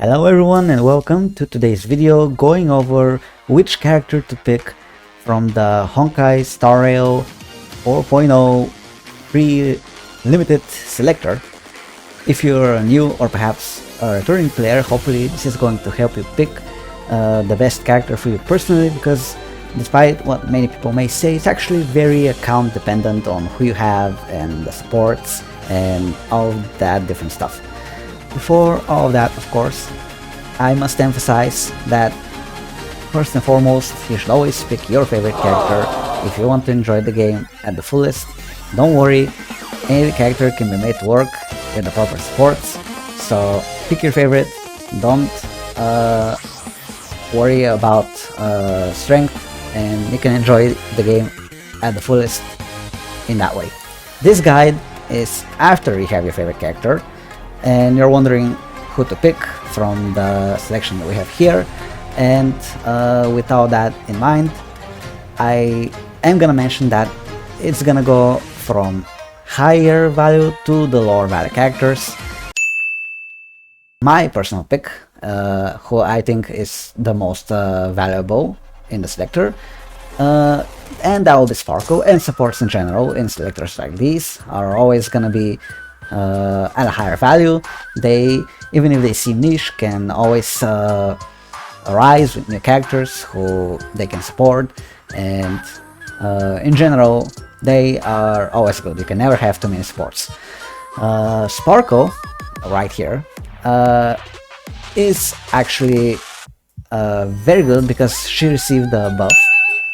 Hello everyone and welcome to today's video going over which character to pick from the Honkai Star Rail 4.0 free limited selector. If you're new or perhaps a returning player, hopefully this is going to help you pick the best character for you personally, because despite what many people may say, it's actually very account dependent on who you have and the supports and all that different stuff. Before all of that, of course, I must emphasize that first and foremost, you should always pick your favorite character if you want to enjoy the game at the fullest. Don't worry, any character can be made to work with the proper supports, so pick your favorite. Don't worry about strength, and you can enjoy the game at the fullest in that way. This guide is after you have your favorite character and you're wondering who to pick from the selection that we have here, and with all that in mind, I am gonna mention that it's gonna go from higher value to the lower value characters. My personal pick, who I think is the most valuable in the selector, and that will be Sparko, and supports in general in selectors like these are always gonna be at a higher value. They, even if they seem niche, can always arise with new characters who they can support, and in general they are always good. You can never have too many supports. Sparko, right here, is actually very good because she received the buff,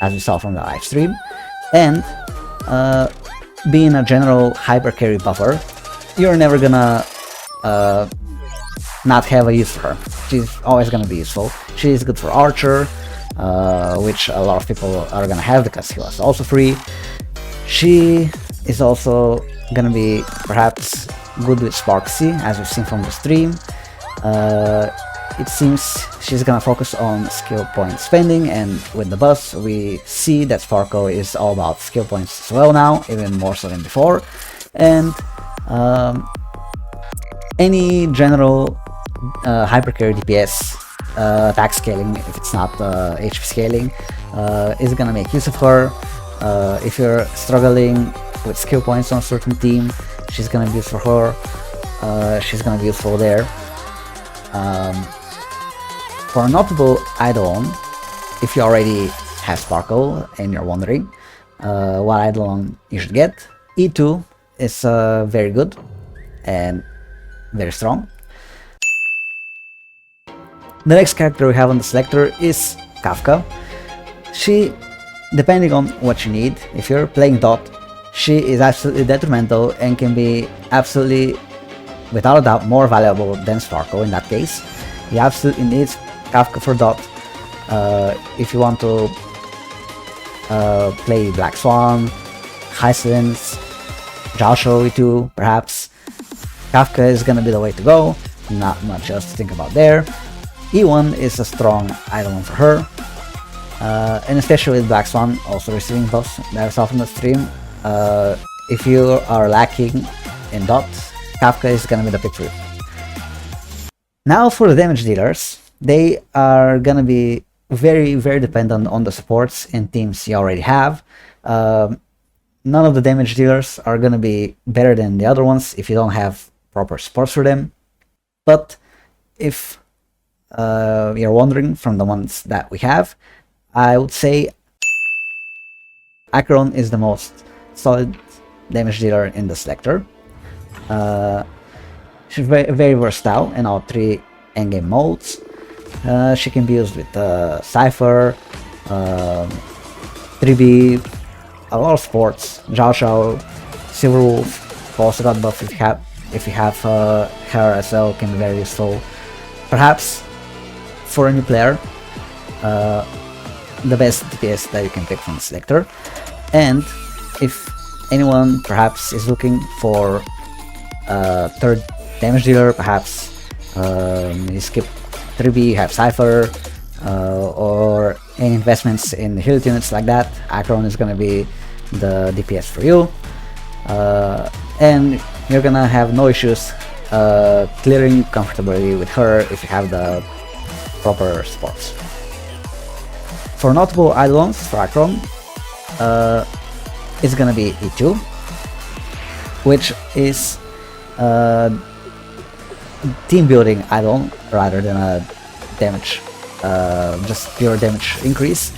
as we saw from the live stream, and being a general hyper carry buffer, you're never gonna not have a use for her. She's always gonna be useful. She is good for Archer, which a lot of people are gonna have because he was also free. She is also gonna be perhaps good with Sparksy, as we've seen from the stream. It seems she's gonna focus on skill point spending, and with the buffs we see that Sparko is all about skill points as well now, even more so than before. And any general hypercarry DPS attack scaling, if it's not HP scaling, is gonna make use of her. If you're struggling with skill points on a certain team, she's gonna be useful for her. She's gonna be useful there. For a notable Eidolon, if you already have Sparkle and you're wondering what Eidolon you should get, E2 is very good and very strong. The next character we have on the selector is Kafka. She, depending on what you need, if you're playing Dot, she is absolutely detrimental and can be absolutely, without a doubt, more valuable than Sparko in that case. You absolutely need Kafka for Dot. If you want to play Black Swan, Hyacinth, Joshua too, perhaps, Kafka is gonna be the way to go. Not much else to think about there. E1 is a strong item for her, and especially with Black Swan also receiving buffs that I saw from the stream. If you are lacking in Dot, Kafka is gonna be the pick for you. Now for the damage dealers, they are gonna be very dependent on the supports and teams you already have. None of the damage dealers are gonna be better than the other ones if you don't have proper supports for them. But if you're wondering from the ones that we have, I would say Acheron is the most solid damage dealer in the selector. She's very versatile in all three endgame modes. She can be used with Cypher, 3B, a lot of sports, Zhao Shao, Silverwolf, also got buff if you have her as well, can be very useful. Perhaps for a new player, the best DPS that you can pick from the selector. And if anyone perhaps is looking for a third damage dealer, perhaps you skip 3B, you have Cypher, or any investments in heal units like that, Acheron is gonna be the DPS for you. And you're gonna have no issues clearing comfortably with her if you have the proper supports. For notable icons for Acheron, it's gonna be E2, which is team building idol rather than a damage, just pure damage increase,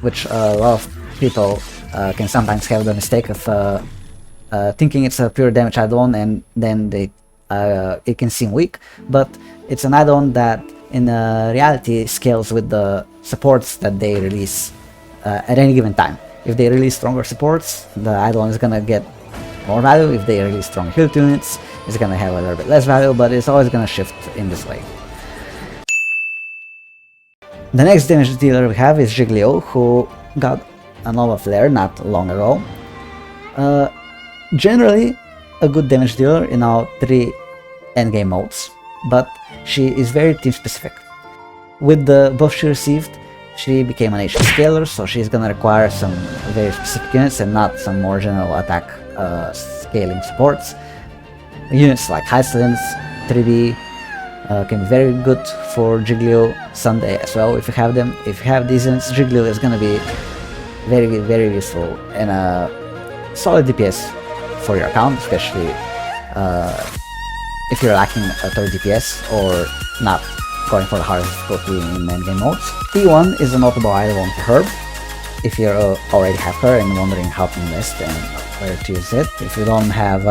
which a lot of people can sometimes have the mistake of thinking it's a pure damage add-on, and then it can seem weak, but it's an add-on that in reality scales with the supports that they release at any given time. If they release stronger supports, the add-on is gonna get more value. If they release strong health units, it's gonna have a little bit less value, but it's always gonna shift in this way. The next damage dealer we have is Jingliu, who got a Nova Flare not long ago. Generally a good damage dealer in all 3 endgame modes, but she is very team specific. With the buff she received, she became an HP scaler, so she's gonna require some very specific units and not some more general attack scaling supports. Units like Hyslins, 3D can be very good for Jingliu Sunday as well if you have them. If you have these units, Jingliu is gonna be very useful and a solid DPS for your account, especially if you're lacking a 3rd DPS or not going for the hardest difficulty in endgame modes. T1 is a notable item for her if you already have her and wondering how to invest and where to use it. If you don't have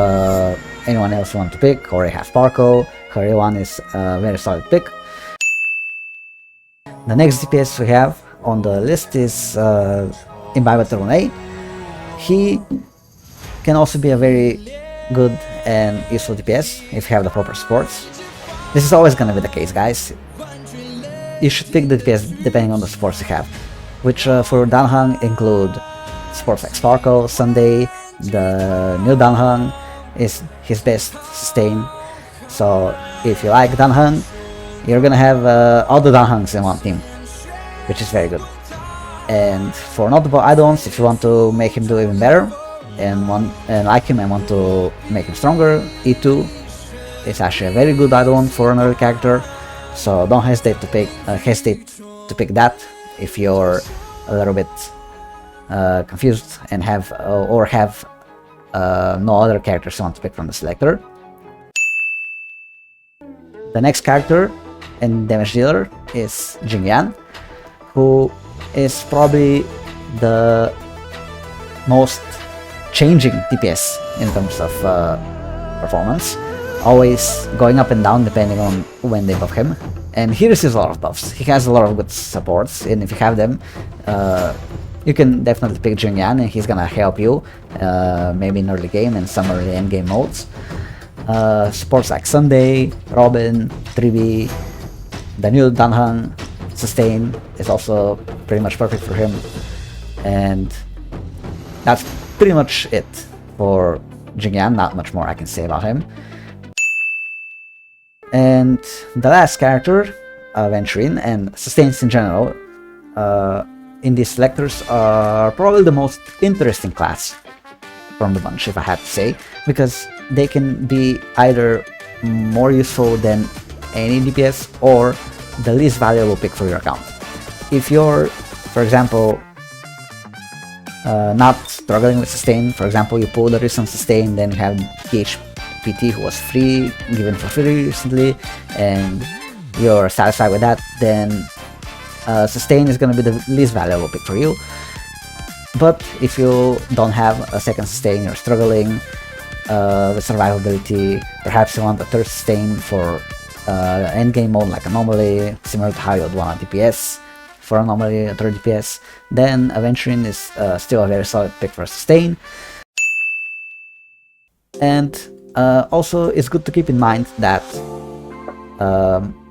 anyone else you want to pick, or you have Sparko, her E1 is a very solid pick. The next DPS we have on the list is Aventurine. He can also be a very good and useful DPS if you have the proper supports. This is always gonna be the case, guys. You should pick the DPS depending on the supports you have, which for Danhang include supports like Sparkle, Sunday. The new Danhang is his best sustain, so if you like Danhang, you're gonna have all the Danhangs in one team, which is very good. And for notable add-ons, if you want to make him do even better and like him and want to make him stronger, E2 is actually a very good add-on for another character, so don't hesitate to pick that if you're a little bit confused and have no other characters you want to pick from the selector. The next character and damage dealer is Jing Yuan, who is probably the most changing DPS in terms of performance, always going up and down depending on when they buff him, and he receives a lot of buffs. He has a lot of good supports, and if you have them, you can definitely pick Jing Yuan, and he's gonna help you maybe in early game and some early end game modes. Supports like Sunday, Robin, 3B, the new Danhang, Sustain is also pretty much perfect for him, and that's pretty much it for Jing Yuan. Not much more I can say about him. And the last character, Aventurine, and Sustains in general, in these selectors are probably the most interesting class from the bunch, if I had to say, because they can be either more useful than any DPS or the least valuable pick for your account. If you're, for example, not struggling with sustain, for example, you pull the recent sustain, then you have DHPT who was given for free recently, and you're satisfied with that, then sustain is going to be the least valuable pick for you. But if you don't have a second sustain, you're struggling with survivability, perhaps you want a third sustain for endgame mode like Anomaly, similar to how you'd want a DPS for Anomaly, a third DPS, then Aventurine is still a very solid pick for sustain. And also it's good to keep in mind that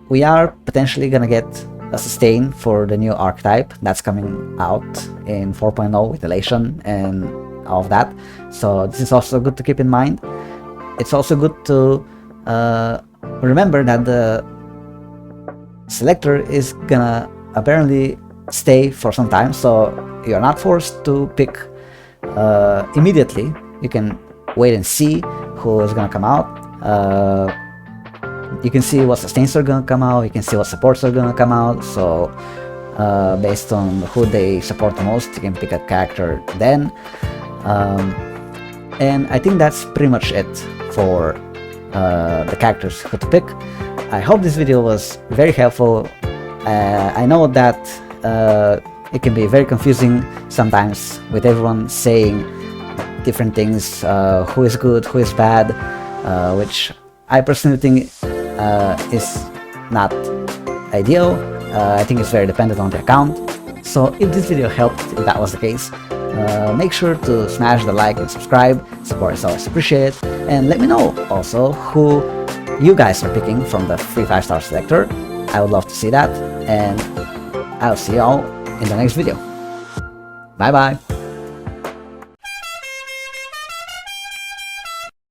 we are potentially gonna get a sustain for the new archetype that's coming out in 4.0 with Elation and all of that, so this is also good to keep in mind. It's also good to remember that the selector is gonna apparently stay for some time, so you're not forced to pick immediately. You can wait and see who is gonna come out. You can see what sustains are gonna come out, you can see what supports are gonna come out, so based on who they support the most, you can pick a character then. And I think that's pretty much it for the characters who to pick. I hope this video was very helpful. I know that it can be very confusing sometimes with everyone saying different things, who is good, who is bad, which I personally think is not ideal. I think it's very dependent on the account. So if this video helped, if that was the case, make sure to smash the like and subscribe. Support is always appreciated. And let me know also who you guys are picking from the free 5-star selector. I would love to see that. And I'll see you all in the next video. Bye bye.